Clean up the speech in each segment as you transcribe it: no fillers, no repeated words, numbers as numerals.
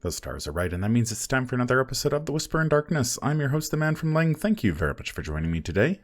The stars are right, and that means it's time for another episode of The Whisper in Darkness. I'm your host, the Man from Lang. Thank you very much for joining me today.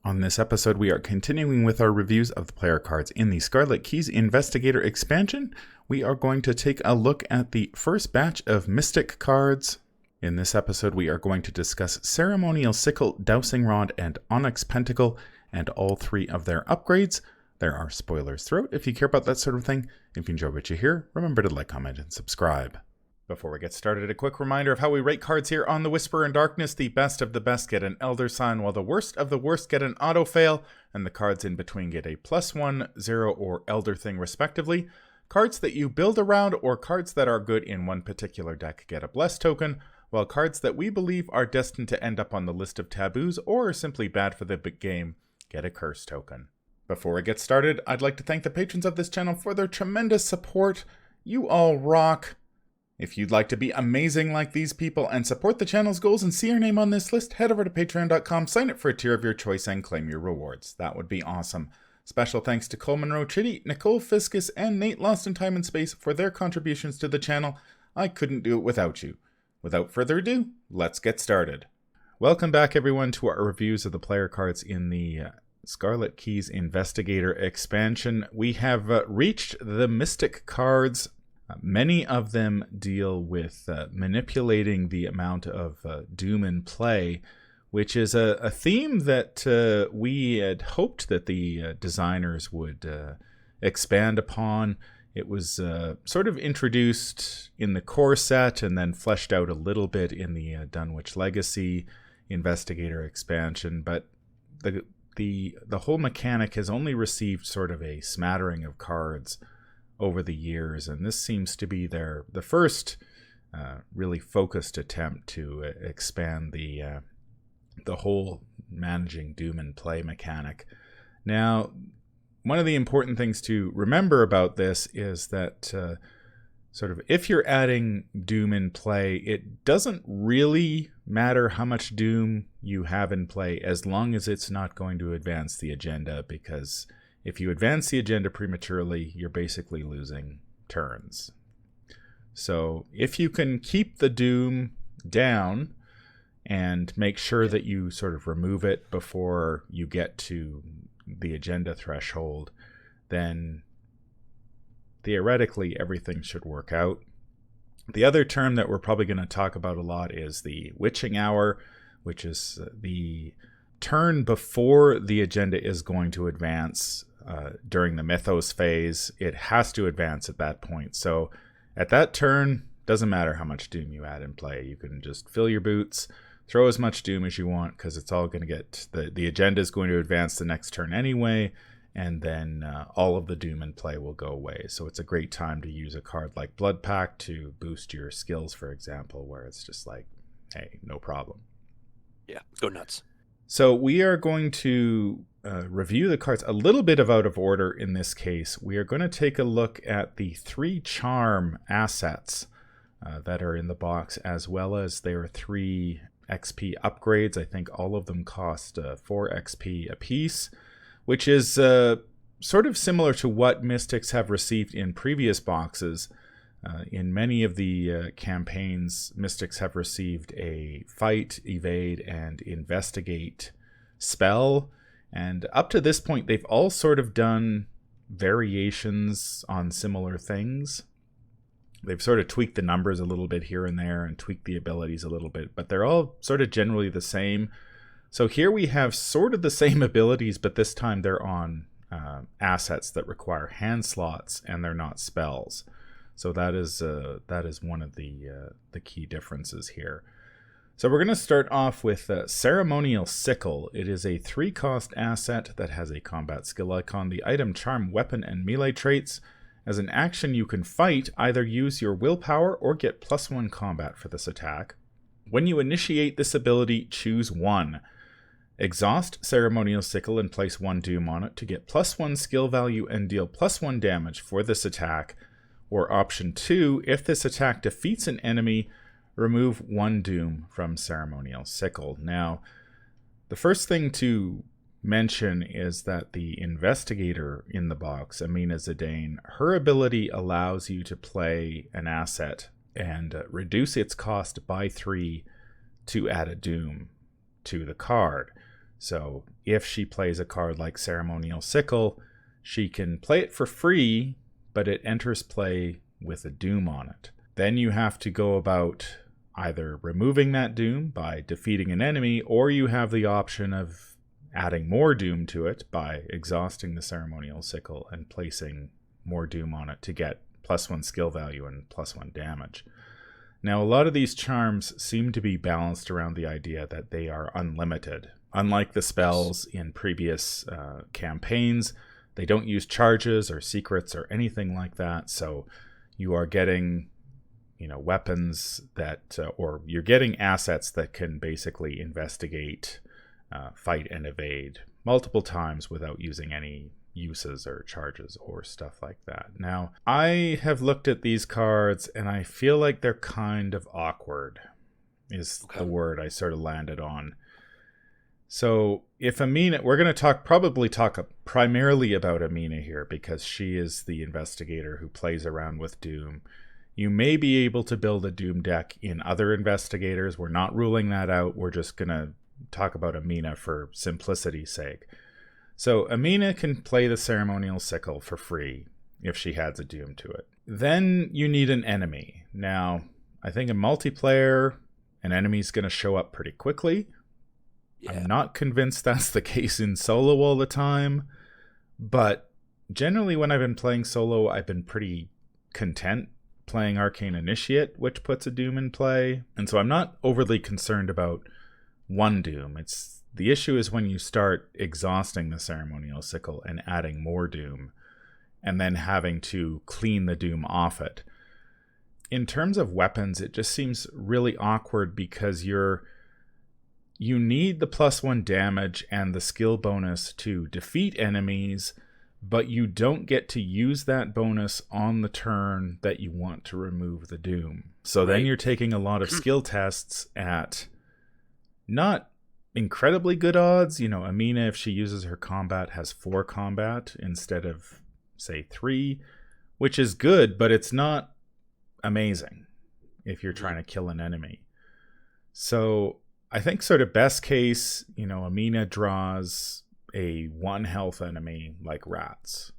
On this episode, we are continuing with our reviews of the player cards in the Scarlet Keys Investigator expansion. We are going to take a look at the first batch of Mystic cards. In this episode, we are going to discuss Ceremonial Sickle, Dowsing Rod, and Onyx Pentacle, and all three of their upgrades. There are spoilers throughout if you care about that sort of thing. If you enjoy what you hear, remember to like, comment, and subscribe. Before we get started, a quick reminder of how we rate cards here on The Whisper in Darkness. The best of the best get an Elder Sign, while the worst of the worst get an Auto Fail, and the cards in between get a +1, 0, or Elder Thing respectively. Cards that you build around or cards that are good in one particular deck get a Bless token, while cards that we believe are destined to end up on the list of taboos or are simply bad for the big game get a Curse token. Before we get started, I'd like to thank the patrons of this channel for their tremendous support. You all rock! If you'd like to be amazing like these people and support the channel's goals and see your name on this list, head over to patreon.com, sign up for a tier of your choice, and claim your rewards. That would be awesome. Special thanks to Cole Monroe Chitty, Nicole Fiscus, and Nate Lost in Time and Space for their contributions to the channel. I couldn't do it without you. Without further ado, let's get started. Welcome back, everyone, to our reviews of the player cards in the Scarlet Keys Investigator expansion. We have reached the Mystic cards. Many of them deal with manipulating the amount of doom in play, which is a theme that we had hoped that the designers would expand upon. It was sort of introduced in the core set and then fleshed out a little bit in the Dunwich Legacy Investigator expansion, but the whole mechanic has only received sort of a smattering of cards over the years, and this seems to be the first really focused attempt to expand the whole managing doom and play mechanic. Now, one of the important things to remember about this is that sort of if you're adding doom in play, it doesn't really matter how much doom you have in play as long as it's not going to advance the agenda, because if you advance the agenda prematurely, you're basically losing turns. So if you can keep the doom down and make sure that you sort of remove it before you get to the agenda threshold, then theoretically everything should work out. The other term that we're probably going to talk about a lot is the witching hour, which is the turn before the agenda is going to advance. During the Mythos phase, it has to advance at that point. So at that turn, doesn't matter how much doom you add in play. You can just fill your boots, throw as much doom as you want, because it's all going to get, the agenda is going to advance the next turn anyway, and then all of the doom in play will go away. So it's a great time to use a card like Blood Pact to boost your skills, for example, where it's just like, hey, no problem. Yeah, go nuts. So we are going to review the cards a little bit out of order in this case. We are going to take a look at the 3 charm assets that are in the box, as well as their 3 XP upgrades. I think all of them cost 4 XP apiece, which is sort of similar to what Mystics have received in previous boxes. In many of the campaigns, Mystics have received a Fight, Evade, and Investigate spell. And up to this point, they've all sort of done variations on similar things. They've sort of tweaked the numbers a little bit here and there and tweaked the abilities a little bit, but they're all sort of generally the same. So here we have sort of the same abilities, but this time they're on assets that require hand slots and they're not spells. So that is one of the key differences here. So we're going to start off with Ceremonial Sickle. It is a 3-cost asset that has a combat skill icon, the item, charm, weapon, and melee traits. As an action, you can fight, either use your willpower or get +1 combat for this attack. When you initiate this ability, choose 1. Exhaust Ceremonial Sickle and place 1 doom on it to get +1 skill value and deal +1 damage for this attack. Or option 2, if this attack defeats an enemy, remove 1 doom from Ceremonial Sickle. Now, the first thing to mention is that the investigator in the box, Amina Zidane, her ability allows you to play an asset and reduce its cost by 3 to add a Doom to the card. So if she plays a card like Ceremonial Sickle, she can play it for free, but it enters play with a Doom on it. Then you have to go about either removing that Doom by defeating an enemy, or you have the option of adding more Doom to it by exhausting the Ceremonial Sickle and placing more Doom on it to get +1 skill value and +1 damage. Now, a lot of these charms seem to be balanced around the idea that they are unlimited. Unlike the spells in previous campaigns, they don't use charges or secrets or anything like that, so you are getting weapons that, or you're getting assets that can basically investigate, fight, and evade multiple times without using any uses or charges or stuff like that. Now, I have looked at these cards and I feel like they're kind of awkward, is the word I sort of landed on. So if Amina, we're going to probably talk primarily about Amina here because she is the investigator who plays around with Doom. You may be able to build a Doom deck in other investigators. We're not ruling that out. We're just going to talk about Amina for simplicity's sake. So Amina can play the Ceremonial Sickle for free if she adds a Doom to it. Then you need an enemy. Now, I think in multiplayer, an enemy's going to show up pretty quickly. Yeah. I'm not convinced that's the case in solo all the time, but generally when I've been playing solo, I've been pretty content playing Arcane Initiate, which puts a Doom in play. And so I'm not overly concerned about one Doom. The issue is when you start exhausting the Ceremonial Sickle and adding more Doom, and then having to clean the Doom off it. In terms of weapons, it just seems really awkward because you need the +1 damage and the skill bonus to defeat enemies, but you don't get to use that bonus on the turn that you want to remove the Doom. So then you're taking a lot of skill tests at not incredibly good odds. Amina, if she uses her combat, has 4 combat instead of, say, 3, which is good, but it's not amazing if you're trying to kill an enemy. So I think sort of best case, Amina draws a 1 health enemy like rats.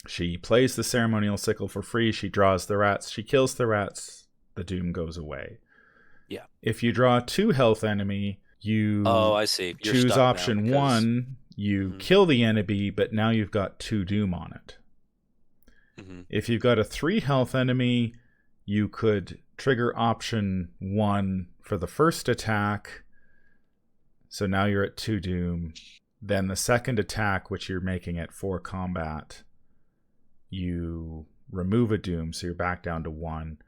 She plays the Ceremonial Sickle for free. She draws the rats. She kills the rats. The Doom goes away. Yeah. If you draw a 2 health enemy, you I see. You're choose stuck option now 1. You kill the enemy, but now you've got 2 Doom on it. Mm-hmm. If you've got a 3 health enemy, you could trigger option 1 for the first attack. So now you're at 2 Doom. Then the second attack, which you're making at 4 combat, you remove a Doom, so you're back down to 1.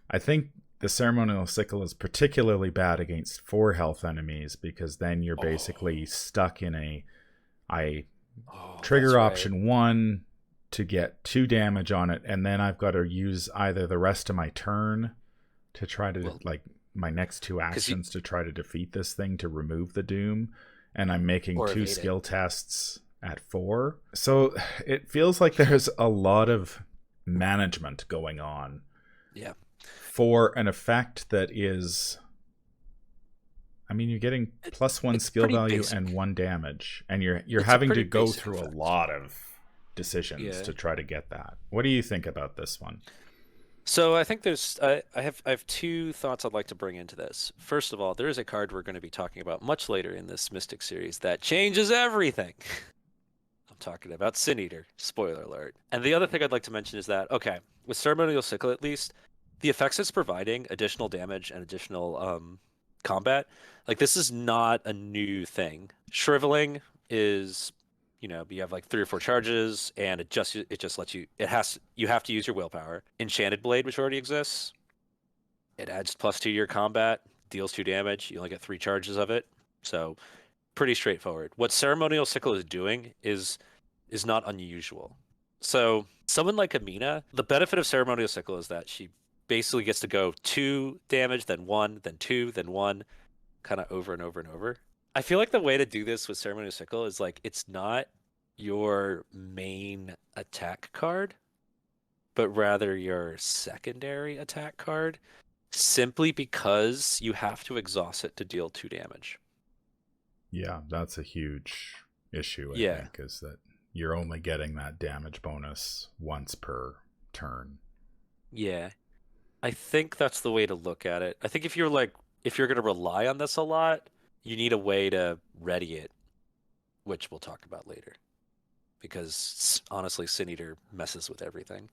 I think the Ceremonial Sickle is particularly bad against 4 health enemies because then you're basically stuck in I trigger option 1 to get 2 damage on it, and then I've got to use either the rest of my turn to try to, my next 2 actions to try to defeat this thing to remove the Doom, and I'm making 2 skill tests at 4. So it feels like there's a lot of management going on. Yeah. For an effect that is, you're getting +1 skill value basic. And 1 damage, and you're having to go through effect. A lot of decisions to try to get that. What do you think about this one? So I think I have 2 thoughts I'd like to bring into this. First of all, there is a card we're going to be talking about much later in this Mystic series that changes everything. I'm talking about Sin Eater. Spoiler alert. And the other thing I'd like to mention is that, with Ceremonial Sickle at least, the effects it's providing, additional damage and additional combat, this is not a new thing. Shriveling is, you have 3 or 4 charges, and it just lets you. You have to use your willpower. Enchanted Blade, which already exists, it adds +2 to your combat, deals 2 damage. You only get 3 charges of it, so pretty straightforward. What Ceremonial Sickle is doing is not unusual. So someone like Amina, the benefit of Ceremonial Sickle is that she basically gets to go 2 damage, then 1, then 2, then 1, kind of over and over and over. I feel like the way to do this with Ceremonial Sickle is it's not your main attack card. but rather your secondary attack card, simply because you have to exhaust it to deal 2 damage. Yeah, that's a huge issue, I Yeah. think, is that you're only getting that damage bonus once per turn. Yeah. I think that's the way to look at it. I think if you're going to rely on this a lot, you need a way to ready it, which we'll talk about later. Because honestly, Sin Eater messes with everything.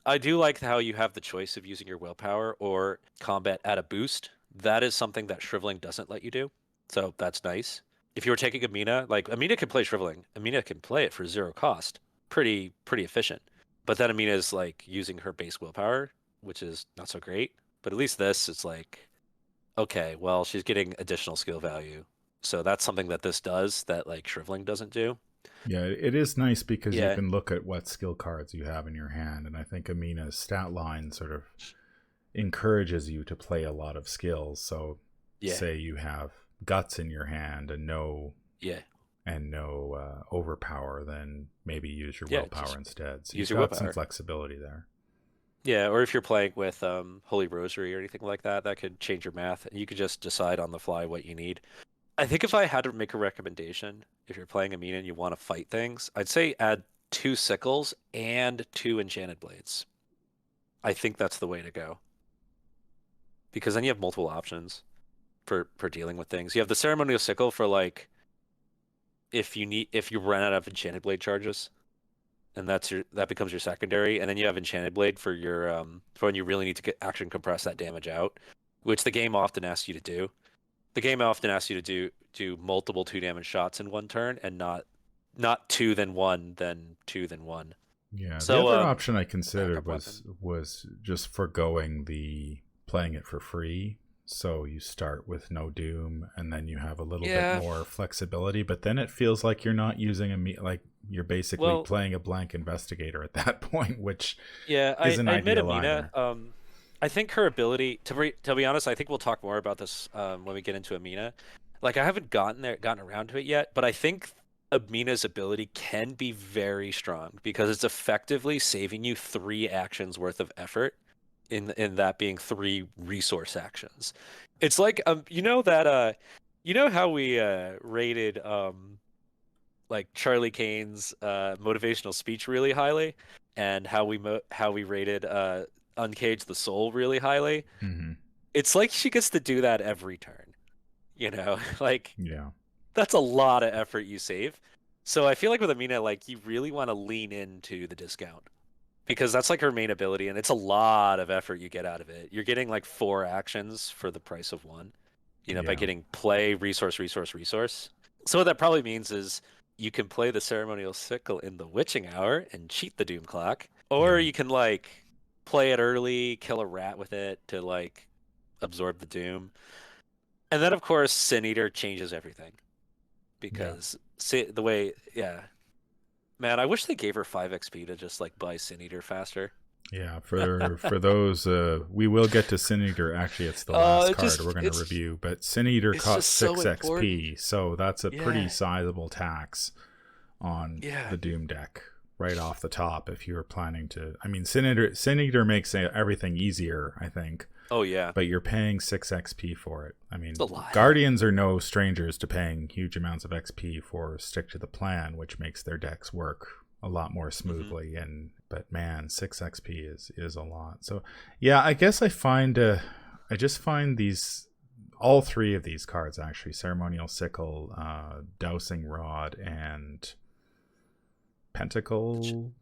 I do like how you have the choice of using your willpower or combat at a boost. That is something that Shriveling doesn't let you do. So that's nice. If you were taking Amina, like Amina can play Shriveling. Amina can play it for 0 cost. Pretty efficient. But then Amina is like using her base willpower, which is not so great. But at least this, it's like, okay, well, she's getting additional skill value. So that's something that this does that like Shriveling doesn't do. Yeah, it is nice because you Yeah, can look at what skill cards you have in your hand, and I think Amina's stat line sort of encourages you to play a lot of skills. So, yeah, say you have guts in your hand and yeah, no overpower, then maybe use your yeah. willpower Just instead. So use you've your got some willpower. flexibility there. Yeah, or if you're playing with Holy Rosary or anything like that, that could change your math, and you could just decide on the fly what you need. I think if I had to make a recommendation, if you're playing Amina and you want to fight things, I'd say add 2 Sickles and 2 Enchanted Blades. I think that's the way to go because then you have multiple options for dealing with things. You have the Ceremonial Sickle for like if you run out of Enchanted Blade charges, and that becomes your secondary, and then you have Enchanted Blade for your for when you really need to get action compress that damage out, which the game often asks you to do. The game often asks you to do multiple 2 damage shots in one turn, and not 2 then 1 then 2 then 1. Yeah, the So other option I considered backup was weapon. was just foregoing the playing it for free. So you start with no doom, and then you have a little bit Yeah. more flexibility. But then it feels like you're not using like you're basically Well, playing a blank investigator at that point, which yeah, isn't I admit ideal Amina. either. I think her ability to be honest, I think we'll talk more about this when we get into Amina. Like I haven't gotten around to it yet, but I think Amina's ability can be very strong because it's effectively saving you 3 actions worth of effort in that being 3 resource actions. It's like you know that you know how we rated like Charlie Kane's motivational speech really highly, and how we rated Uncage the Soul really highly. Hmm. It's like she gets to do that every turn. You know, like Yeah, that's a lot of effort you save. So I feel like with Amina, like you really want to lean into the discount because that's like her main ability, and it's a lot of effort you get out of it. You're getting like 4 actions for the price of 1. You know, by yeah, getting play, resource, resource, resource. So what that probably means is you can play the ceremonial sickle in the witching hour and cheat the doom clock, or yeah, you can like play it early, kill a rat with it to like absorb the doom. And then of course Sin Eater changes everything yeah. because the way yeah. Man, I wish they gave her 5 XP to just like buy Sin Eater faster. Yeah, for those, we will get to Sin Eater. Actually, it's the last card we're going to review. But Sin Eater it's costs just so 6 important. XP, so that's a pretty Yeah. sizable tax on Yeah. the Doom deck right off the top. If you're planning to, I mean, Sin Eater makes everything easier, I think. Oh yeah. But you're paying 6 XP for it. I It's mean, a lot. Guardians are no strangers to paying huge amounts of XP for Stick to the Plan, which makes their decks work a lot more Hmm. smoothly. And but man, 6 XP is a lot. So yeah, I guess I just find these all 3 of these cards actually: Ceremonial Sickle, Dowsing Rod, and Pentacle. What's it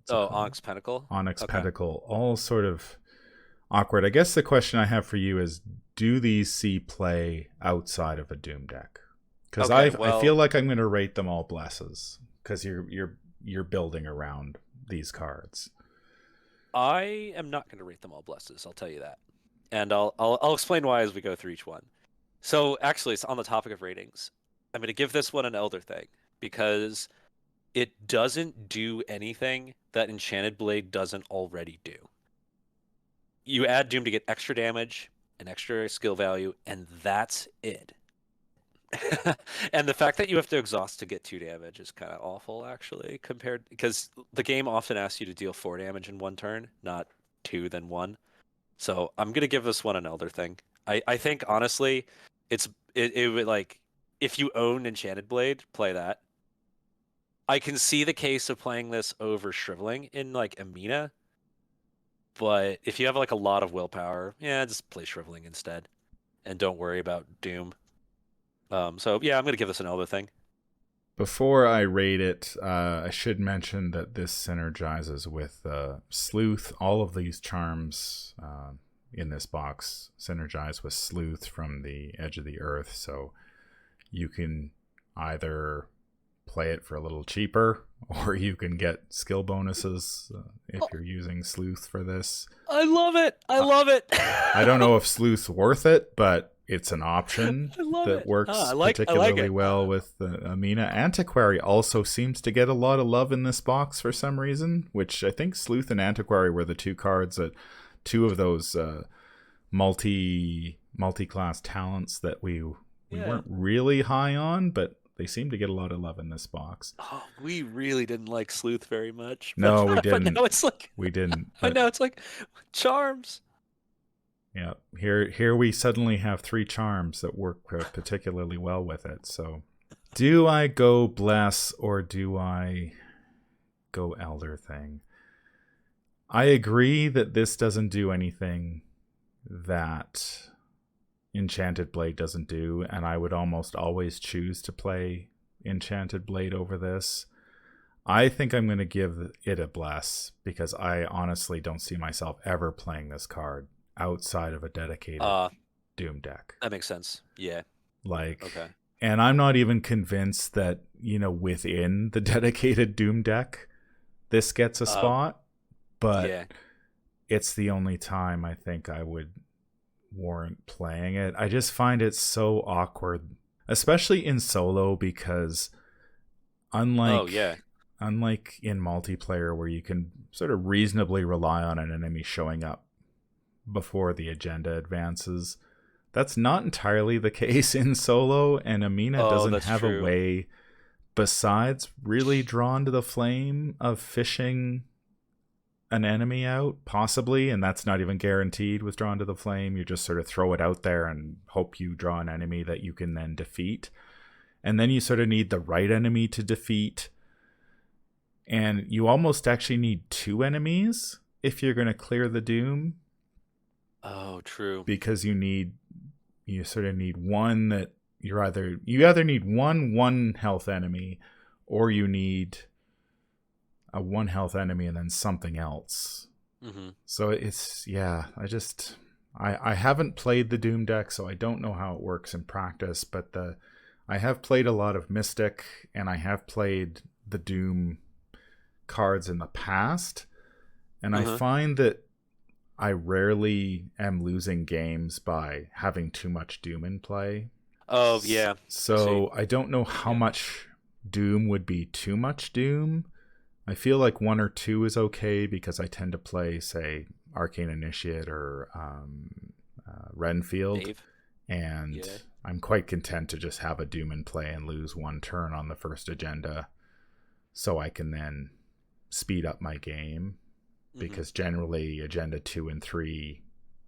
Oh, called? Onyx Pentacle. Onyx Okay. Pentacle. All sort of awkward. I guess the question I have for you is: do these see play outside of a Doom deck? Because Okay. I feel Well, like I'm going to rate them all blesses because you're building around these cards. I am not going to rate them all blesses. I'll tell you that, and I'll explain why as we go through each one. So actually, it's on the topic of ratings. I'm going to give this one an Elder thing because it doesn't do anything that Enchanted Blade doesn't already do. You add Doom to get extra damage and extra skill value, and that's it. And the fact that you have to exhaust to get 2 damage is kind of awful, actually, compared because the game often asks you to deal 4 damage in 1 turn, not 2 then 1. So I'm gonna give this one an Elder thing. I think honestly, it would like if you own Enchanted Blade, play that. I can see the case of playing this over Shriveling in like Amina, but if you have like a lot of willpower, yeah, just play Shriveling instead, and don't worry about Doom. So yeah, I'm gonna give this an Elder thing. Before I rate it, I should mention that this synergizes with Sleuth. All of these charms in this box synergize with Sleuth from the Edge of the Earth, so you can either play it for a little cheaper, or you can get skill bonuses if you're using Sleuth for this. I love it. I love it. I don't know if Sleuth's worth it, but it's an option that works particularly well with Amina. Antiquary also seems to get a lot of love in this box for some reason, which I think Sleuth and Antiquary were the 2 cards that 2 of those multi-class talents that we weren't really high on, but they seem to get a lot of love in this box. Oh, we really didn't like Sleuth very much. No, we didn't. But now it's like we didn't. But now it's like charms. Yeah, here we suddenly have 3 charms that work particularly well with it. So, do I go Bless or do I go Elder thing? I agree that this doesn't do anything that Enchanted Blade doesn't do, and I would almost always choose to play Enchanted Blade over this. I think I'm going to give it a Bless because I honestly don't see myself ever playing this card outside of a dedicated Doom deck. That makes sense. Yeah. Okay. And I'm not even convinced that, within the dedicated Doom deck, this gets a spot, but it's the only time I think I would warrant playing it. I just find it so awkward, especially in solo, because unlike in multiplayer where you can sort of reasonably rely on an enemy showing up before the agenda advances, that's not entirely the case in solo, and Amina doesn't have a way besides really drawn to the flame of fishing an enemy out, possibly, and that's not even guaranteed with drawn to the flame. You just sort of throw it out there and hope you draw an enemy that you can then defeat, and then you sort of need the right enemy to defeat, and you almost actually need 2 enemies if you're going to clear the Doom. Oh, true. Because you sort of need one that you either need one health enemy, or you need a 1 health enemy and then something else. Mm-hmm. So it's I haven't played the Doom deck, so I don't know how it works in practice, but I have played a lot of Mystic, and I have played the Doom cards in the past, and I find that I rarely am losing games by having too much Doom in play. Oh, yeah. So I don't know how much Doom would be too much Doom. I feel like 1 or 2 is okay because I tend to play, say, Arcane Initiate or Renfield. Dave. And I'm quite content to just have a Doom in play and lose 1 turn on the first agenda so I can then speed up my game. Because generally agenda 2 and 3,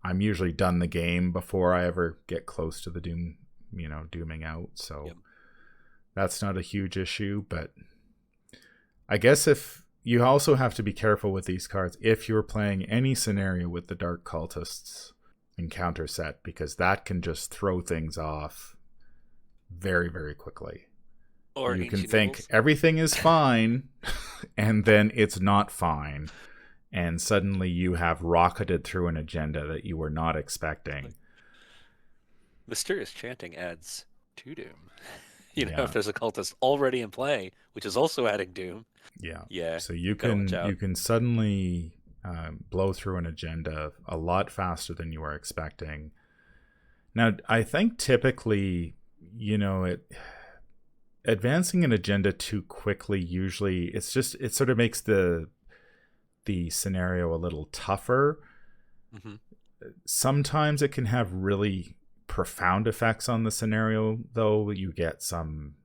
I'm usually done the game before I ever get close to the Doom, dooming out. So that's not a huge issue, but I guess if you also have to be careful with these cards if you're playing any scenario with the Dark Cultists encounter set, because that can just throw things off very, very quickly. Or you can think everything is fine and then it's not fine. And suddenly you have rocketed through an agenda that you were not expecting. Mysterious Chanting adds 2 Doom. If there's a cultist already in play, which is also adding Doom. Yeah. So you can suddenly blow through an agenda a lot faster than you were expecting. Now, I think typically, advancing an agenda too quickly, usually it sort of makes the scenario a little tougher. Sometimes it can have really profound effects on the scenario, though. You get some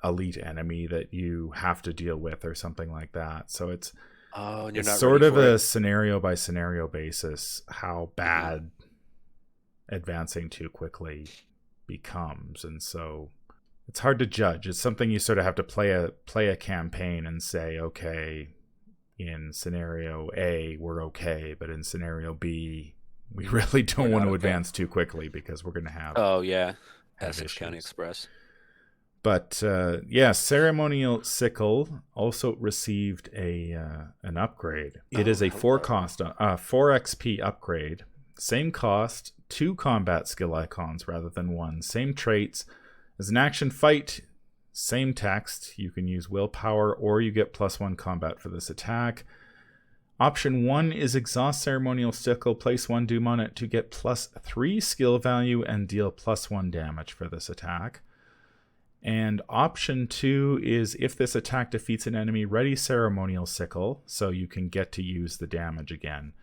elite enemy that you have to deal with or something like that. So it's and you're it's not sort ready of for a it. scenario by scenario basis how bad advancing too quickly becomes. And so it's hard to judge. It's something you sort of have to play a campaign and say, okay, in scenario A we're okay, but in scenario B we really don't want to advance too quickly because we're going to have have issues. Essex County Express. But Ceremonial Sickle also received an upgrade. It is a 4 XP upgrade. Same cost, 2 combat skill icons rather than 1. Same traits. As an action fight, same text. You can use willpower or you get +1 combat for this attack. Option 1 is exhaust Ceremonial Sickle. Place 1 doom on it to get +3 skill value and deal +1 damage for this attack. And option 2 is if this attack defeats an enemy, ready Ceremonial Sickle, so you can get to use the damage again,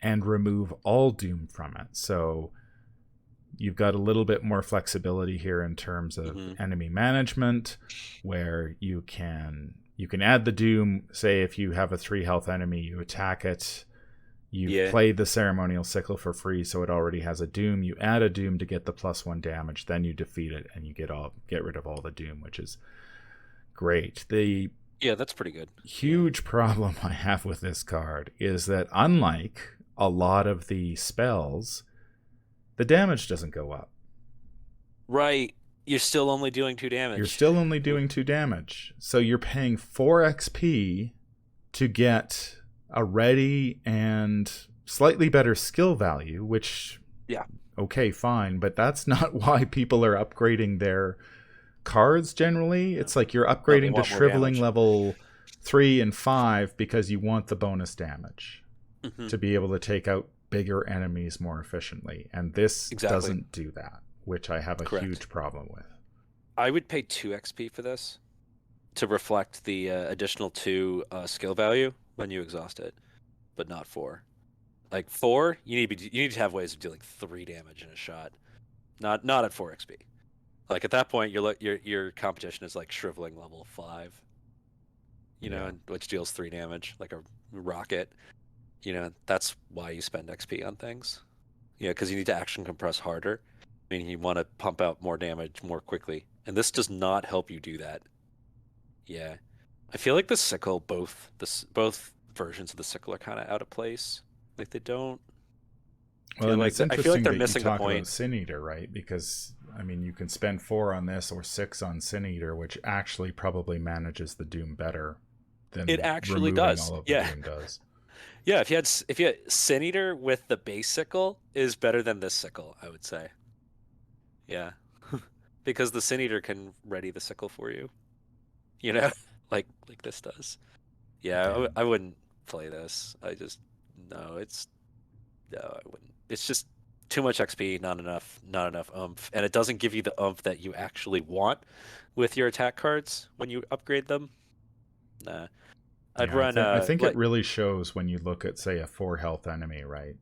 and remove all doom from it. So you've got a little bit more flexibility here in terms of enemy management, where you can add the doom. Say if you have a 3 health enemy, you attack it, you play the Ceremonial Sickle for free, so it already has a doom. You add a doom to get the +1 damage, then you defeat it and you get rid of all the doom, which is great. That's pretty good. Huge problem I have with this card is that unlike a lot of the spells, the damage doesn't go up. Right. You're still only doing 2 damage. So you're paying 4 XP to get a ready and slightly better skill value, which, okay, fine, but that's not why people are upgrading their cards generally. It's like you're upgrading to shriveling level 3 and 5 because you want the bonus damage to be able to take out bigger enemies more efficiently. And this doesn't do that, which I have a huge problem with. I would pay 2 XP for this to reflect the additional 2 skill value when you exhaust it, but not 4. Like 4, you need to have ways of dealing 3 damage in a shot, not at 4 XP. Like at that point, your competition is like shriveling level 5, which deals 3 damage like a rocket. That's why you spend XP on things. Because you need to action compress harder. I mean, you want to pump out more damage more quickly, and this does not help you do that. Yeah. I feel like the Sickle, both versions of the Sickle are kind of out of place. Like they don't. Well, I feel like they're missing the point. About Sin Eater, right? Because I mean, you can spend 4 on this or 6 on Sin Eater, which actually probably manages the doom better than it actually does. All of the doom does. Yeah, if you had Sin Eater with the base Sickle is better than this Sickle, I would say. Yeah, because the Sin Eater can ready the Sickle for you. Like this does. Yeah, I wouldn't play this. I wouldn't. It's just too much XP, not enough oomph, and it doesn't give you the oomph that you actually want with your attack cards when you upgrade them. Nah. I think it really shows when you look at, say, a 4 health enemy, right?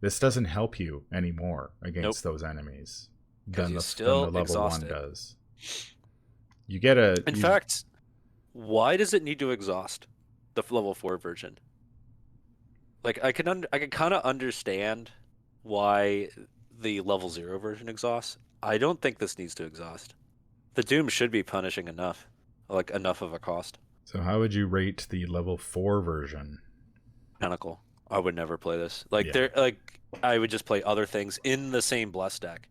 This doesn't help you anymore against those enemies than the level 1 does. You get In fact, why does it need to exhaust the level 4 version? Like I can kind of understand why the level 0 version exhausts. I don't think this needs to exhaust. The Doom should be punishing enough of a cost. So how would you rate the level 4 version? Pentacle. I would never play this. I would just play other things in the same bless deck.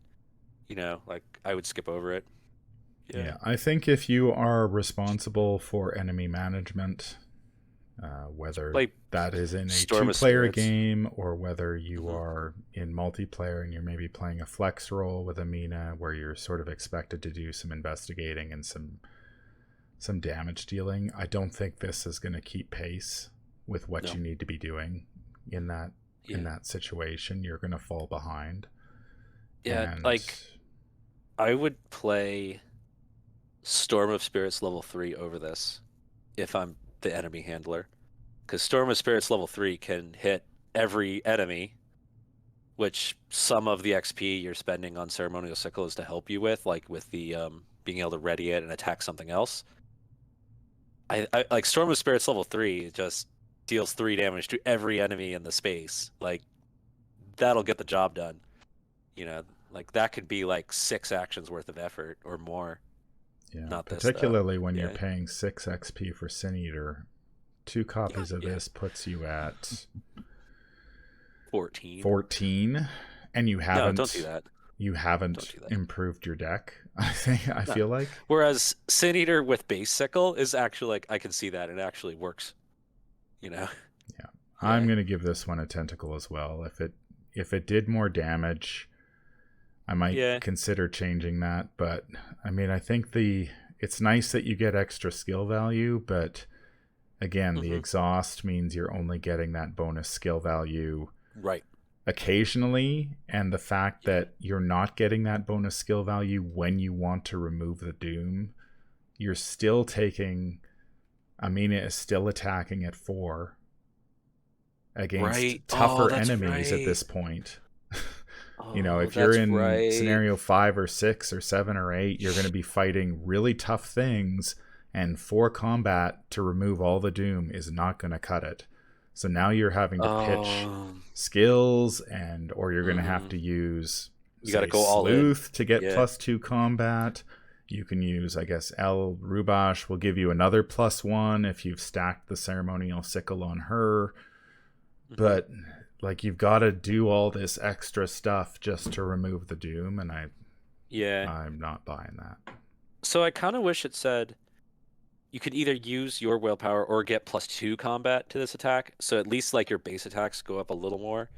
I would skip over it. Yeah, I think if you are responsible for enemy management, whether that is in a 2-player game or whether you are in multiplayer and you're maybe playing a flex role with a Mina where you're sort of expected to do some investigating and some damage dealing, I don't think this is going to keep pace with what you need to be doing in that situation. You're going to fall behind. Yeah, I would play Storm of Spirits level 3 over this if I'm the enemy handler, because Storm of Spirits level 3 can hit every enemy which some of the XP you're spending on Ceremonial Sickle is to help you with, like with the being able to ready it and attack something else. I like Storm of Spirits level 3 just deals 3 damage to every enemy in the space. Like that'll get the job done. You know, like that could be like 6 actions worth of effort or more. Yeah, Not this though. particularly when you're Yeah. paying 6 XP for Sin Eater. 2 copies of Yeah. this puts you at 14. 14, and you No, don't do haven't that. you Don't haven't do that. improved your deck. I No. feel like. Whereas Sin Eater with base Sickle is actually like I can see that it actually works. You know. Yeah. I'm Yeah. going to give this one a tentacle as well. If it did more damage, I might Yeah. consider changing that, but I mean, I think it's nice that you get extra skill value, but again, the Hmm. exhaust means you're only getting that bonus skill value Right. occasionally, and the fact that you're not getting that bonus skill value when you want to remove the doom, you're still taking Amina is still attacking at 4 against Right. Oh, tougher that's enemies at right. this point. Oh, If you're that's in right. scenario 5 or 6 or 7 or 8, you're going to be fighting really tough things, and 4 combat to remove all the doom is not going to cut it. So now you're having to pitch Oh. skills, or you're going to have Hmm. to use, You got to say, go all in. Sleuth to get Yeah. +2 combat. You can use, I guess, El Rubash will give you another +1 if you've stacked the Ceremonial Sickle on her. Hmm. But like, you've got to do all this extra stuff just to remove the doom, and Yeah. I'm not buying that. So I kind of wish it said you could either use your willpower or get +2 combat to this attack. So at least like your base attacks go up a little more.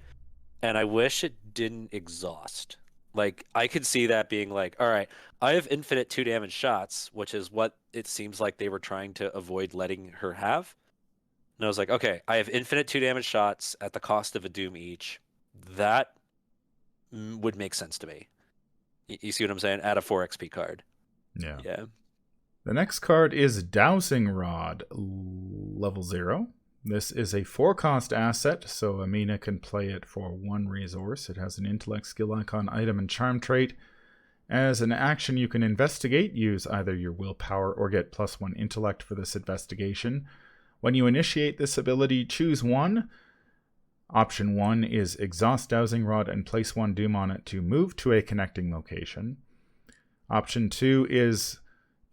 And I wish it didn't exhaust. Like I could see that being like, all right, I have infinite 2 damage shots, which is what it seems like they were trying to avoid letting her have. And I was like, okay, I have infinite 2 damage shots at the cost of a doom each. That would make sense to me. You see what I'm saying? Add a 4 XP card. Yeah. Yeah. The next card is Dowsing Rod, level 0. This is a 4-cost asset, so Amina can play it for 1 resource. It has an intellect, skill icon, item, and charm trait. As an action, you can investigate, use either your willpower or get +1 intellect for this investigation. When you initiate this ability, choose 1. Option 1 is exhaust Dowsing Rod and place 1 doom on it to move to a connecting location. Option 2 is,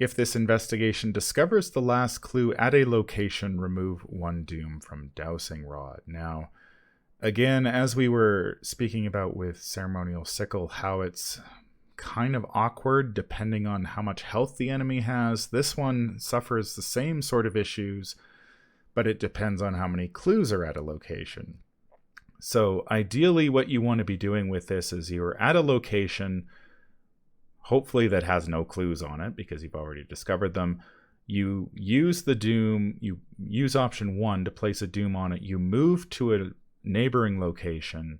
if this investigation discovers the last clue at a location, remove 1 doom from Dowsing Rod. Now, again, as we were speaking about with Ceremonial Sickle, how it's kind of awkward depending on how much health the enemy has, this one suffers the same sort of issues, but it depends on how many clues are at a location. So ideally what you want to be doing with this is you're at a location, hopefully that has no clues on it because you've already discovered them. You use the doom, you use option 1 to place a doom on it, you move to a neighboring location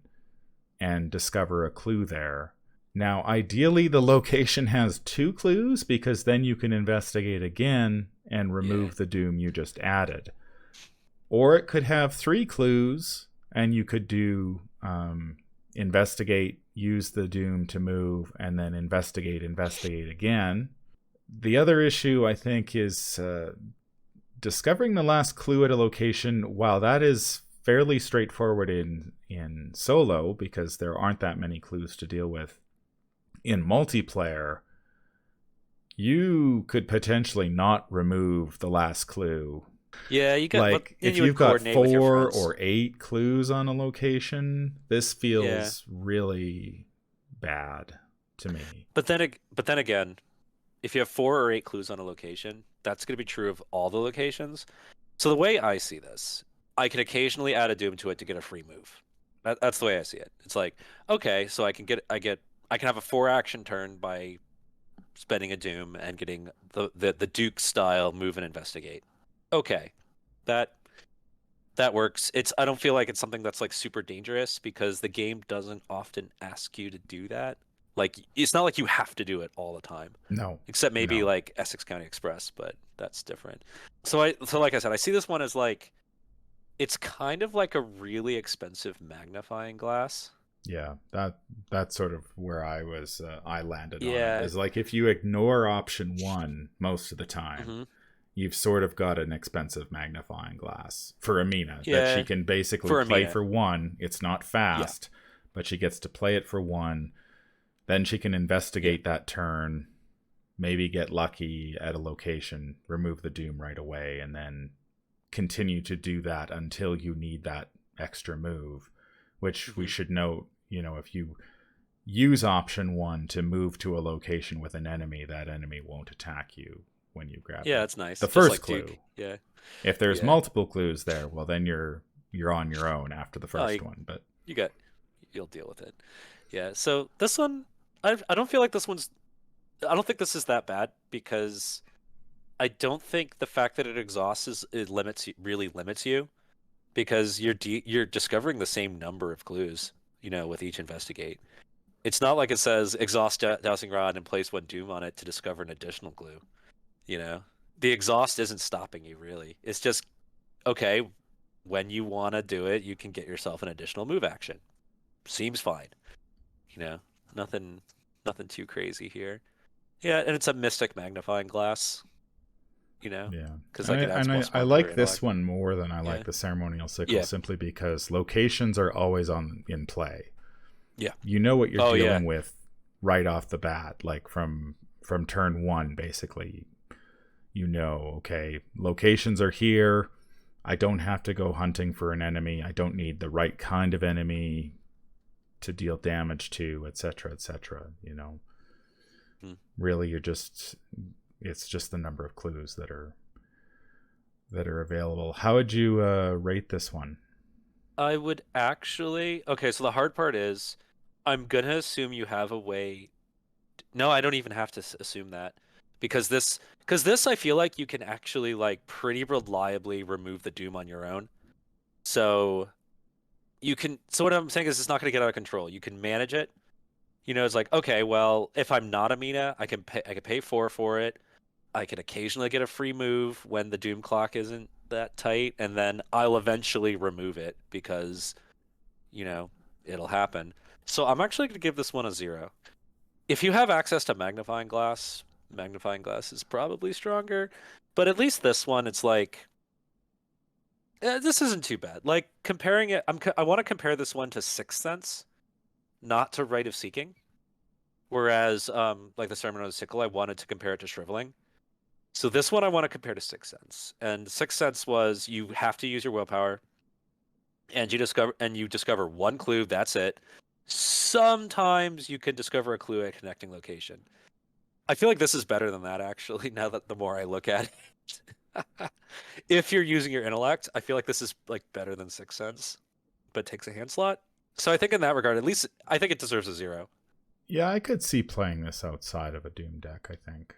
and discover a clue there. Now, ideally the location has 2 clues because then you can investigate again and remove the doom you just added. Or it could have 3 clues and you could do investigate, use the doom to move, and then investigate again. The other issue, I think, is discovering the last clue at a location. While that is fairly straightforward in solo, because there aren't that many clues to deal with, in multiplayer, you could potentially not remove the last clue. Yeah, you got, but Like, then if you would you've got coordinate with your 4 friends. or 8 clues on a location, this Yeah. feels really bad to me. But then again, if you have 4 or 8 clues on a location, that's going to be true of all the locations. So the way I see this, I can occasionally add a doom to it to get a free move. That's the way I see it. It's like, okay, so I can have a 4 action turn by spending a doom and getting the Duke style move and investigate. Okay, that works. I don't feel like it's something that's like super dangerous because the game doesn't often ask you to do that. Like it's not like you have to do it all the time. No. Except maybe No. like Essex County Express, but that's different. So like I said, I see this one as like it's kind of like a really expensive magnifying glass. Yeah, that's sort of where I landed on it. Yeah. Is like if you ignore option one most of the time, Hmm. you've sort of got an expensive magnifying glass for Amina that she Yeah. can basically For play Amina. for one. It's not Yeah. fast, but she gets to play it for one. Then she can Yeah. investigate that turn, maybe get lucky at a location, remove the doom right away, and then continue to do that until you need that extra move, which we Hmm. should note, if you use option one to move to a location with an enemy, that enemy won't attack you when you grab Yeah, the that's nice. the Just first like Duke. clue. Yeah. If there's Yeah. multiple clues there, well then you're on your own after the Oh, first one. But you got you'll deal with it. Yeah. So this one, I don't feel like this one's. I don't think this is that bad because I don't think the fact that it exhausts it limits really limits you because you're discovering the same number of clues, with each investigate. It's not like it says exhaust dowsing rod and place one doom on it to discover an additional clue. You know, the exhaust isn't stopping you really. It's just okay. When you want to do it, you can get yourself an additional move action. Seems fine. You know, nothing, nothing too crazy here. Yeah, and it's a mystic magnifying glass. yeah, Because and like I it adds and I, plus I one per like this intellect. one more than I like Yeah, the ceremonial sickle, yeah, simply because locations are always on in play. yeah. You know what you're Oh yeah. dealing with right off the bat, like from turn one, basically. Okay, locations are here. I don't have to go hunting for an enemy. I don't need the right kind of enemy to deal damage to, etc., etc. Hmm. Really, it's just the number of clues that are available. How would you rate this one? I would actually. Okay, so the hard part is, I'm gonna assume you have a way. No, I don't even have to assume that, because this I feel like you can actually like pretty reliably remove the doom on your own. So you can. So what I'm saying is, it's not gonna get out of control. You can manage it. It's like okay, well, if I'm not Amina, I can pay. I can pay four for it. I can occasionally get a free move when the doom clock isn't that tight, and then I'll eventually remove it because you know, it'll happen. So I'm actually going to give this one a 0. If you have access to magnifying glass is probably stronger, but at least this one, it's like this isn't too bad. Like comparing it, I want to compare this one to Sixth Sense, not to Rite of Seeking. Whereas, like the Ceremonial Sickle, I wanted to compare it to Shriveling. So this one I want to compare to Sixth Sense, and Sixth Sense was you have to use your willpower, and you discover one clue. That's it. Sometimes you can discover a clue at a connecting location. I feel like this is better than that actually. Now that the more I look at it, if you're using your intellect, I feel like this is like better than Sixth Sense, but takes a hand slot. So I think in that regard, at least I think it deserves a 0. Yeah, I could see playing this outside of a Doom deck, I think.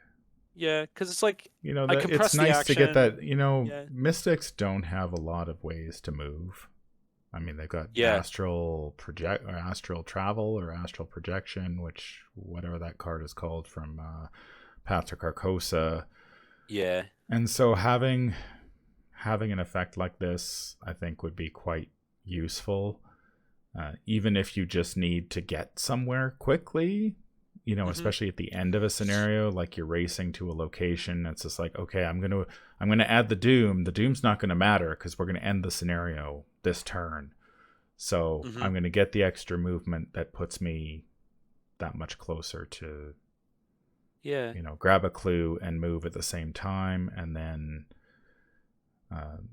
Yeah, because it's like I That it's compress the nice to get action. that, Yeah, mystics don't have a lot of ways to move. I mean, they've got yeah, astral project or astral travel or astral projection, which whatever that card is called from Path to Carcosa. yeah. And so having an effect like this, I think would be quite useful. Even if you just need to get somewhere quickly, Hmm. especially at the end of a scenario, like you're racing to a location. It's just like, okay, I'm gonna add the doom. The doom's not gonna matter because we're gonna end the scenario this turn. So Hmm. I'm gonna get the extra movement that puts me that much closer to, Yeah. grab a clue and move at the same time, and then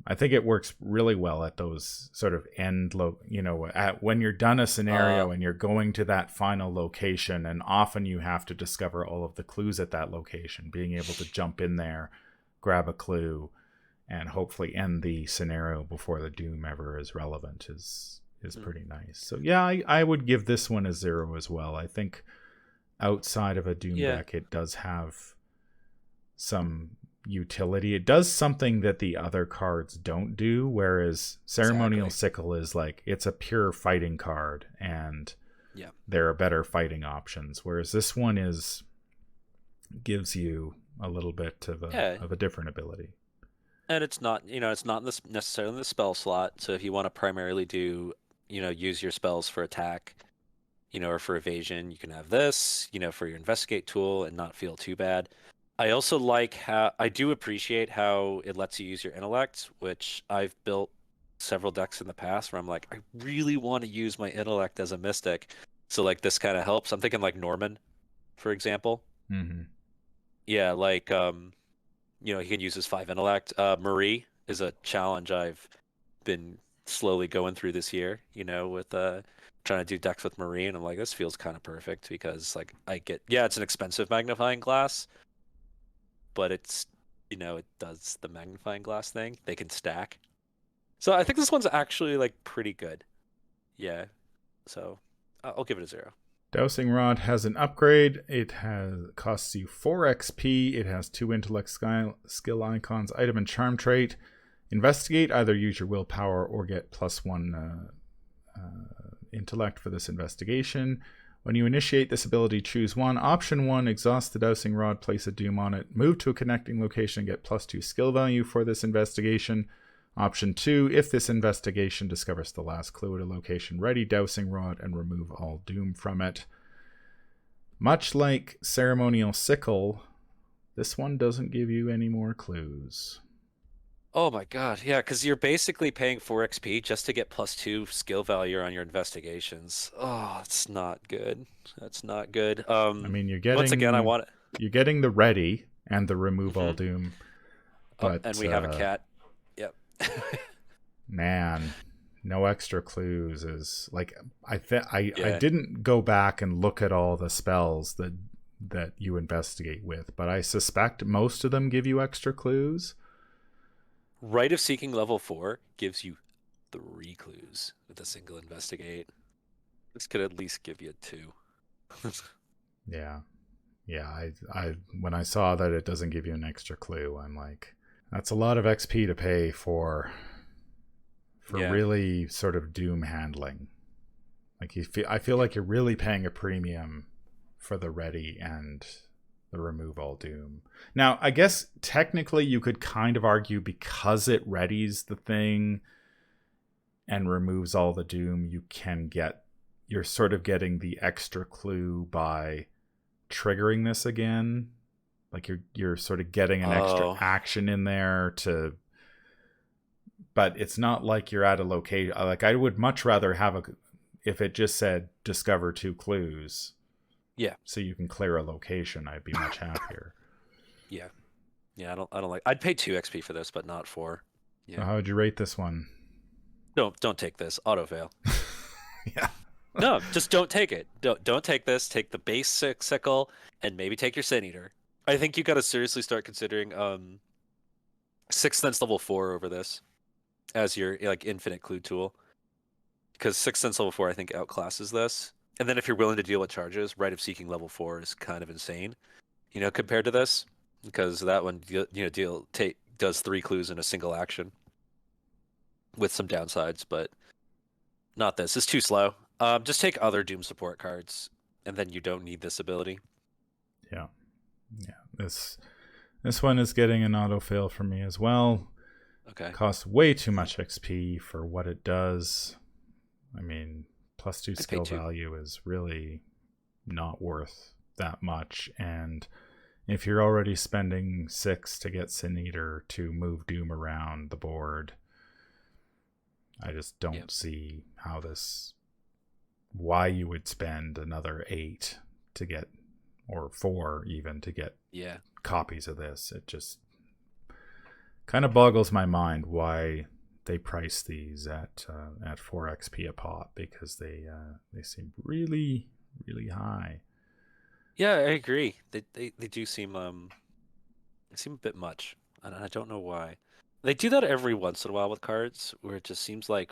I think it works really well at those sort of at when you're done a Uh, scenario and you're going to that final location, and often you have to discover all of the clues at that location. Being able to jump in there, grab a clue, and hopefully end the scenario before the doom ever is relevant is mm, pretty nice. So yeah, I would give this one a 0 as well. I think outside of a doom yeah. deck, it does have some utility. It does something that the other cards don't do, whereas Ceremonial Exactly. Sickle is like it's a pure fighting card and Yeah. there are better fighting options. Whereas this one gives you a little bit of a Yeah. of a different ability. And it's not in this necessarily in the spell slot. So if you want to primarily do, use your spells for attack, or for evasion, you can have this, for your investigate tool and not feel too bad. I also I do appreciate how it lets you use your intellect, which I've built several decks in the past where I'm like, I really want to use my intellect as a mystic. So like this kind of helps. I'm thinking like Norman, for example. Mm-hmm. Yeah, like he can use his 5 intellect. Marie is a challenge I've been slowly going through this year, with trying to do decks with Marie, and I'm like, this feels kind of perfect because like it's an expensive magnifying glass, but it does the magnifying glass thing. They can stack. So I think this one's actually like pretty good. Yeah. So I'll give it a 0. Dowsing Rod has an upgrade. It costs you 4 XP. It has 2 intellect skill icons, item and charm trait. Investigate, either use your willpower or get +1 intellect for this investigation. When you initiate this ability, choose one. Option 1, exhaust the Dowsing Rod, place a doom on it. Move to a connecting location and get +2 skill value for this investigation. Option 2, if this investigation discovers the last clue at a location, ready Dowsing Rod and remove all doom from it. Much like Ceremonial Sickle, this one doesn't give you any more clues. Oh my god, yeah, because you're basically paying 4 XP just to get +2 skill value on your investigations. Oh, it's not good. That's not good. I mean, you're getting once again, I want it. You're getting the ready and the remove all doom, but and we have a cat. Yep. Man, no extra clues is like I didn't go back and look at all the spells that you investigate with, but I suspect most of them give you extra clues. Rite of Seeking level 4 gives you 3 clues with a single investigate. This could at least give you 2. Yeah. I when I saw that it doesn't give you an extra clue, I'm like, that's a lot of XP to pay for really sort of doom handling. Like I feel like you're really paying a premium for the ready and the remove all doom. Now, I guess technically you could kind of argue because it readies the thing and removes all the doom, you're sort of getting the extra clue by triggering this again. Like you're sort of getting an extra action in there but it's not like you're at a location. Like I would much rather have if it just said discover 2 clues. Yeah. So you can clear a location, I'd be much happier. Yeah. Yeah, I don't like. I'd pay 2 XP for this, but not 4. Yeah. So how would you rate this one? Don't take this. Auto fail. Yeah. No, just don't take it. Don't take this. Take the basic Sickle and maybe take your Sin Eater. I think you got to seriously start considering 6th Sense level 4 over this as your like infinite clue tool, because 6th Sense level 4 I think outclasses this. And then if you're willing to deal with charges, Rite of Seeking level 4 is kind of insane, compared to this, because that one does 3 clues in a single action with some downsides, but not this. It's too slow. Just take other Doom support cards, and then you don't need this ability. Yeah. This one is getting an auto fail for me as well. Okay. Costs way too much XP for what it does. I mean, +2 skill value is really not worth that much, and if you're already spending 6 to get Sin Eater to move Doom around the board, I just don't see why you would spend another 8 to get, or 4 even, to get copies of this. It just kind of boggles my mind why they price these at 4 XP a pop, because they seem really, really high. Yeah, I agree. They do seem a bit much, and I don't know why. They do that every once in a while with cards, where it just seems like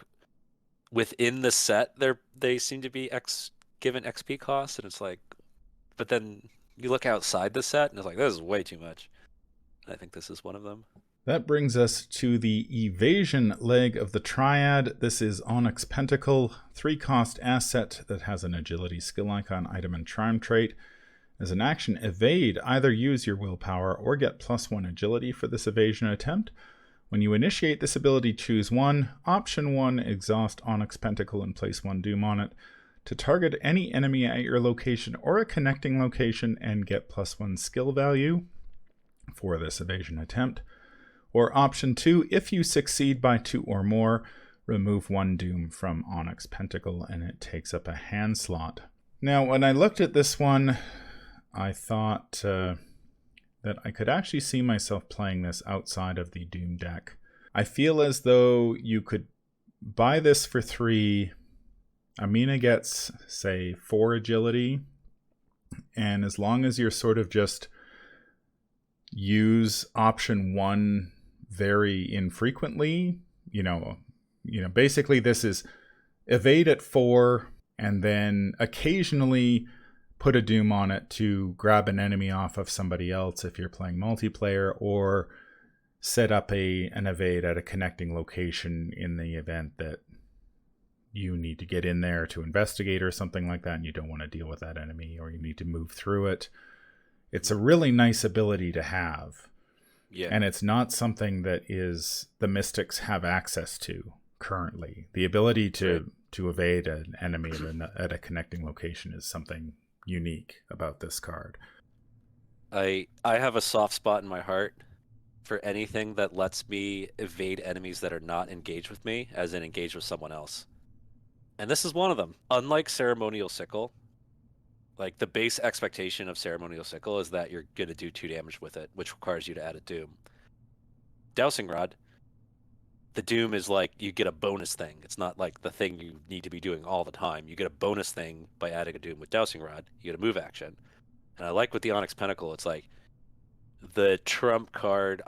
within the set they seem to be given XP costs, and it's like, but then you look outside the set and it's like, this is way too much. I think this is one of them. That brings us to the evasion leg of the triad. This is Onyx Pentacle, 3-cost asset that has an agility skill icon, item, and charm trait. As an action, evade. Either use your willpower or get +1 agility for this evasion attempt. When you initiate this ability, choose one. Option 1, exhaust Onyx Pentacle and place 1 doom on it. to target any enemy at your location or a connecting location and get +1 skill value for this evasion attempt. Or option 2, if you succeed by 2 or more, remove 1 doom from Onyx Pentacle and it takes up a hand slot. Now, when I looked at this one, I thought that I could actually see myself playing this outside of the Doom deck. I feel as though you could buy this for 3. Amina gets, say, 4 agility. And as long as you're sort of just use option 1 very infrequently, basically this is evade at 4 and then occasionally put a doom on it to grab an enemy off of somebody else if you're playing multiplayer, or set up an evade at a connecting location in the event that you need to get in there to investigate or something like that and you don't want to deal with that enemy, or you need to move through it. It's a really nice ability to have. Yeah. And it's not something that the Mystics have access to currently. The ability to evade an enemy at a connecting location is something unique about this card. I have a soft spot in my heart for anything that lets me evade enemies that are not engaged with me, as in engaged with someone else. And this is one of them. Unlike Ceremonial Sickle, like the base expectation of Ceremonial Sickle is that you're going to do 2 damage with it, which requires you to add a doom. Dowsing Rod, the doom is like you get a bonus thing. It's not like the thing you need to be doing all the time. You get a bonus thing by adding a doom with Dowsing Rod. You get a move action. And I like with the Onyx Pentacle, it's like the trump card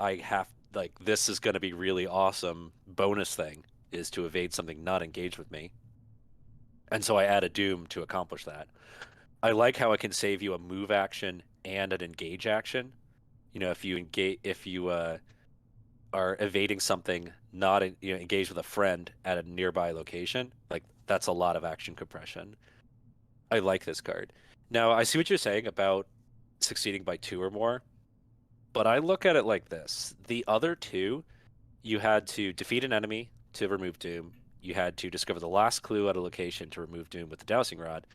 this is going to be really awesome bonus thing is to evade something not engaged with me. And so I add a doom to accomplish that. I like how it can save you a move action and an engage action. If you are evading something, not engaged with a friend at a nearby location, like that's a lot of action compression. I like this card. Now, I see what you're saying about succeeding by 2 or more, but I look at it like this. The other 2, you had to defeat an enemy to remove doom. You had to discover the last clue at a location to remove doom with the Dowsing Rod.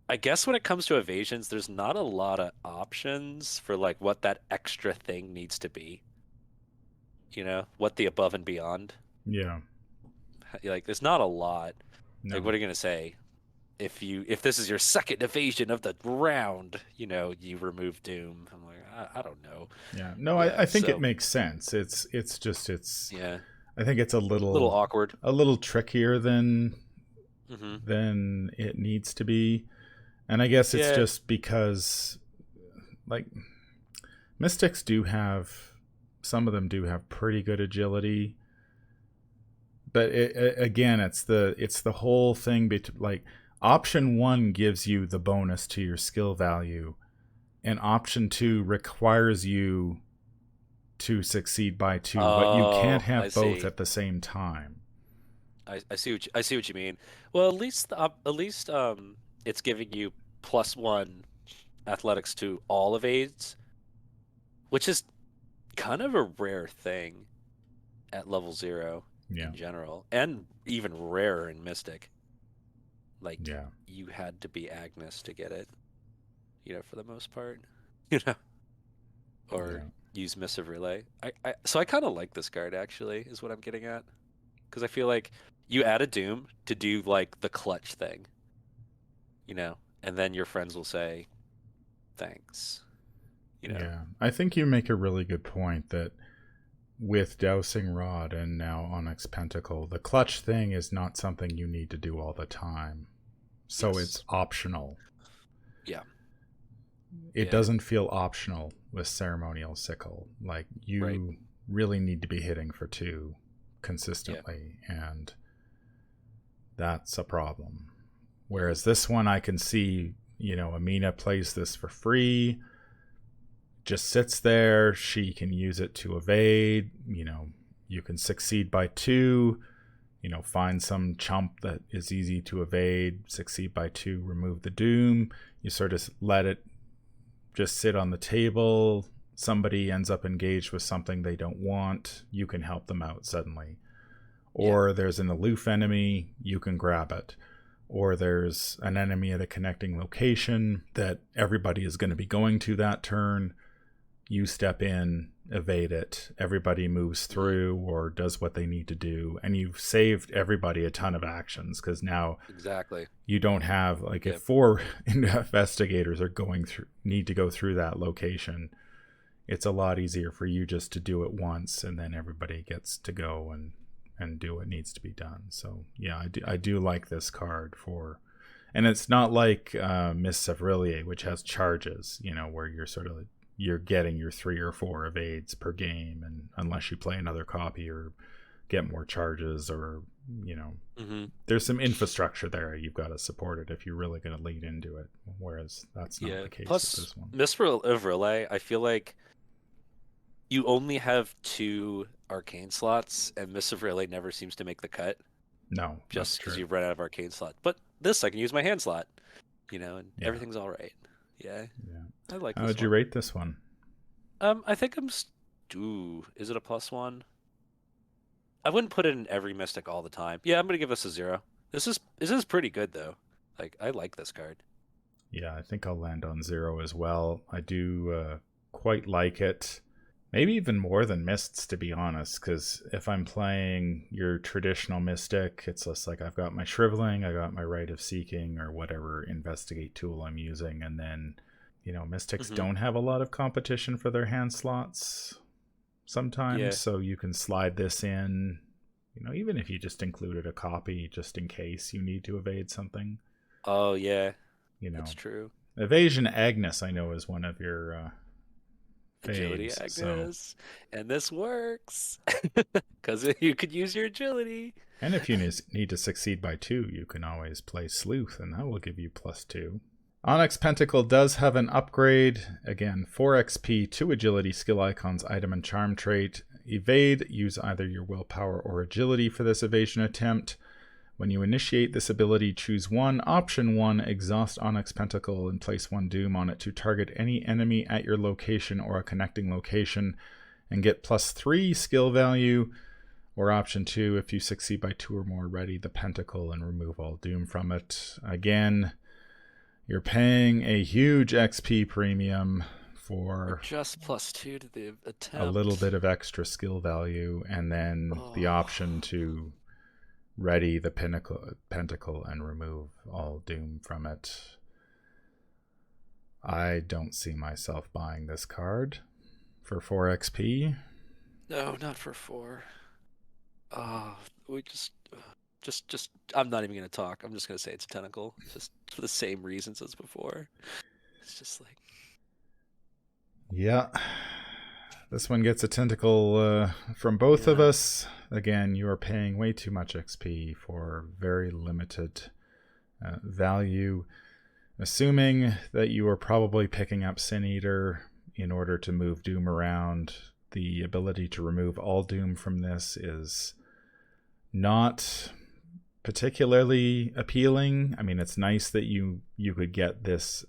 I guess when it comes to evasions, there's not a lot of options for like what that extra thing needs to be. What the above and beyond. Yeah. Like, there's not a lot. No. Like, what are you gonna say? If this is your second evasion of the round, you remove doom. I'm like, I don't know. Yeah. No, yeah, I think it makes sense. It's yeah. I think it's a little awkward, a little trickier than it needs to be. And I guess it's just because, like, Mystics some of them do have pretty good agility. But again, it's the whole thing. Like, option 1 gives you the bonus to your skill value, and option 2 requires you to succeed by 2, but you can't have both at the same time. I see what you mean. Well, at least it's giving you +1 athletics to all evades, which is kind of a rare thing at level 0 in general, and even rarer in Mystic. Like, you had to be Agnes to get it, for the most part, or use Missive Relay. So I kind of like this card, actually, is what I'm getting at, because I feel like you add a doom to do like the clutch thing, and then your friends will say thanks. Yeah, I think you make a really good point that with Dowsing Rod and now Onyx Pentacle, the clutch thing is not something you need to do all the time. So it's optional. Yeah. It doesn't feel optional with Ceremonial Sickle. Like, you really need to be hitting for 2 consistently, and that's a problem. Whereas this one, I can see, Amina plays this for free, just sits there. She can use it to evade. You can succeed by 2. Find some chump that is easy to evade, succeed by 2, remove the doom. You sort of let it just sit on the table. Somebody ends up engaged with something they don't want. You can help them out suddenly. Or there's an aloof enemy, you can grab it. or there's an enemy at a connecting location that everybody is going to be going to that turn. You step in, evade it, everybody moves through or does what they need to do, and you've saved everybody a ton of actions, because now Exactly. you don't have, like, if 4 investigators are need to go through that location, it's a lot easier for you just to do it once, and then everybody gets to go and do what needs to be done. So yeah, I do like this card for, and it's not like Mists of Rillier, which has charges, where you're getting your 3 or 4 evades per game, and unless you play another copy or get more charges, or there's some infrastructure there, you've got to support it if you're really going to lead into it, whereas that's not the case with this one. Mists of Rillier, I feel like you only have 2 arcane slots, and Mists of Rillier never seems to make the cut. No, just because you've run out of arcane slot. But this, I can use my hand slot, and everything's all right. Yeah. I like this. How would you rate this one? I think ooh, is it a +1? I wouldn't put it in every Mystic all the time. Yeah, I'm gonna give this a 0. This is pretty good though. Like, I like this card. Yeah, I think I'll land on 0 as well. I do quite like it. Maybe even more than Mists, to be honest, because if I'm playing your traditional Mystic, it's just like I've got my Shriveling, I got my Rite of Seeking, or whatever investigate tool I'm using, and then, Mystics don't have a lot of competition for their hand slots sometimes, so you can slide this in, even if you just included a copy just in case you need to evade something. Oh, yeah. That's true. Evasion Agnes, I know, is one of your... Agility Agnes, and this works because you could use your agility. And if you need to succeed by 2, you can always play Sleuth, and that will give you +2. Onyx Pentacle does have an upgrade. Again, 4 XP, 2 agility, skill icons, item, and charm trait. Evade, use either your willpower or agility for this evasion attempt. When you initiate this ability, choose option 1, exhaust Onyx Pentacle, and place 1 Doom on it to target any enemy at your location or a connecting location, and get +3 skill value. Or option 2, if you succeed by 2 or more, ready the Pentacle and remove all Doom from it. Again, you're paying a huge XP premium for just +2 to the attempt. A little bit of extra skill value, and then the option to ready the Pentacle and remove all Doom from it. I don't see myself buying this card for 4 XP. No, not for 4. We just I'm not even gonna talk. I'm just gonna say it's a Tentacle, just for the same reasons as before. It's just like, yeah, this one gets a Tentacle from both of us. Again, you are paying way too much XP for very limited value. Assuming that you are probably picking up Sin Eater in order to move Doom around, the ability to remove all Doom from this is not particularly appealing. I mean, it's nice that you could get this.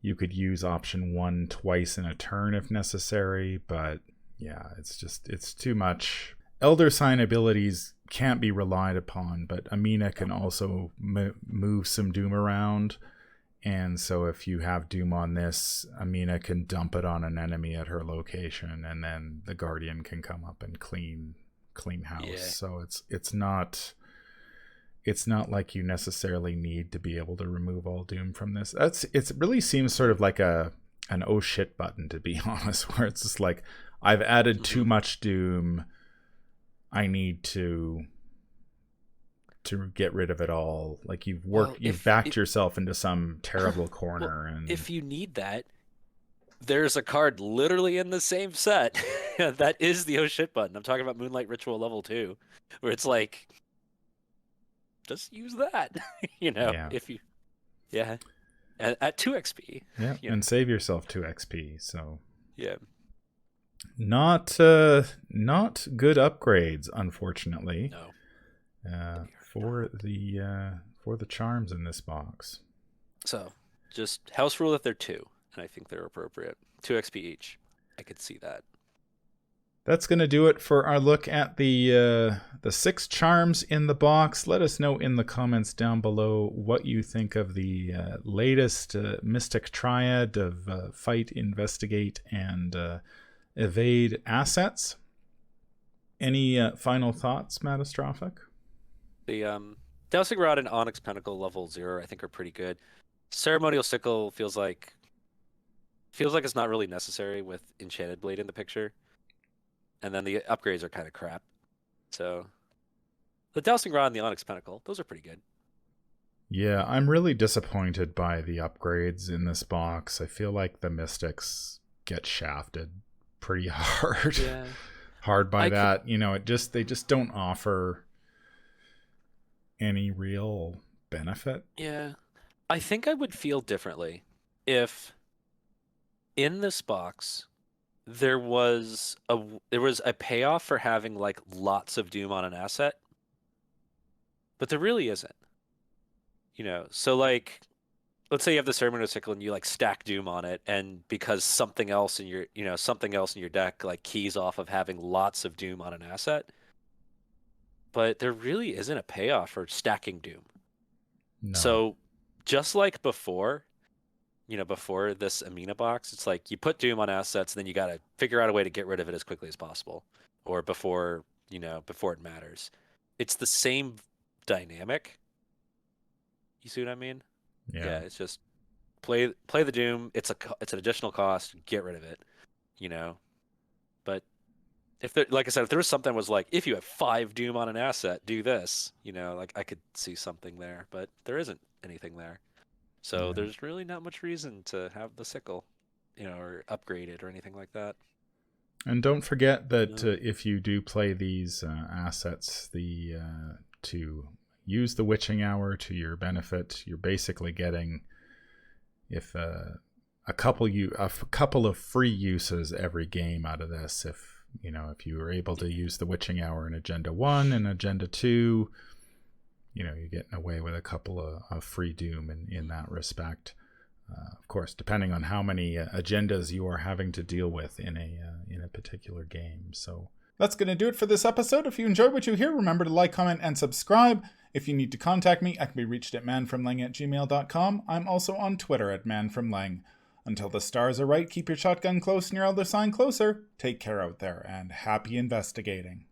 You could use option 1 twice in a turn if necessary, but yeah, it's too much. Elder Sign abilities can't be relied upon, but Amina can also move some Doom around. And so if you have Doom on this, Amina can dump it on an enemy at her location, and then the Guardian can come up and clean house. Yeah. So it's not like you necessarily need to be able to remove all Doom from this. It really seems sort of like an oh shit button, to be honest, where it's just like, I've added too much Doom. I need to get rid of it all. Like, you've backed yourself into some terrible corner. And if you need that, there's a card literally in the same set that is the oh shit button. I'm talking about Moonlight Ritual level 2, where it's like, just use that. If you at 2 XP. Yeah, and save yourself 2 XP. So yeah. Not good upgrades, unfortunately. No. For the charms in this box. So, just house rule that they're 2, and I think they're appropriate. 2 XP each. I could see that. That's going to do it for our look at the 6 charms in the box. Let us know in the comments down below what you think of the latest Mystic Triad of Fight, Investigate, and Evade assets. Any final thoughts, Matastrophic? The Dowsing Rod and Onyx Pentacle level 0 I think are pretty good. Ceremonial Sickle feels like it's not really necessary with Enchanted Blade in the picture. And then the upgrades are kind of crap. So the Dowsing Rod and the Onyx Pentacle, those are pretty good. Yeah, I'm really disappointed by the upgrades in this box. I feel like the Mystics get shafted pretty hard. Yeah. Hard by that. They just don't offer any real benefit. Yeah. I think I would feel differently if in this box there was a payoff for having like lots of Doom on an asset, but there really isn't. So like, let's say you have the Ceremonial Sickle and you like stack Doom on it, and because something else in your deck like keys off of having lots of Doom on an asset, but there really isn't a payoff for stacking Doom. No. So just like before this Amina box, it's like you put Doom on assets, and then you got to figure out a way to get rid of it as quickly as possible, or before it matters. It's the same dynamic. You see what I mean? Yeah. It's just play the Doom. It's an additional cost. Get rid of it. But if there was something that was like, if you have 5 Doom on an asset, do this. Like I could see something there, but there isn't anything there. So there's really not much reason to have the Sickle, or upgrade it or anything like that. And don't forget that if you do play these assets, to use the Witching Hour to your benefit, you're basically getting a couple of free uses every game out of this. If you were able to use the Witching Hour in Agenda 1 and Agenda 2, you're getting away with a couple of free Doom in that respect. Of course, depending on how many agendas you are having to deal with in a particular game. So that's going to do it for this episode. If you enjoyed what you hear, remember to like, comment, and subscribe. If you need to contact me, I can be reached at manfromlang@gmail.com. I'm also on Twitter at manfromlang. Until the stars are right, keep your shotgun close and your elder sign closer. Take care out there, and happy investigating.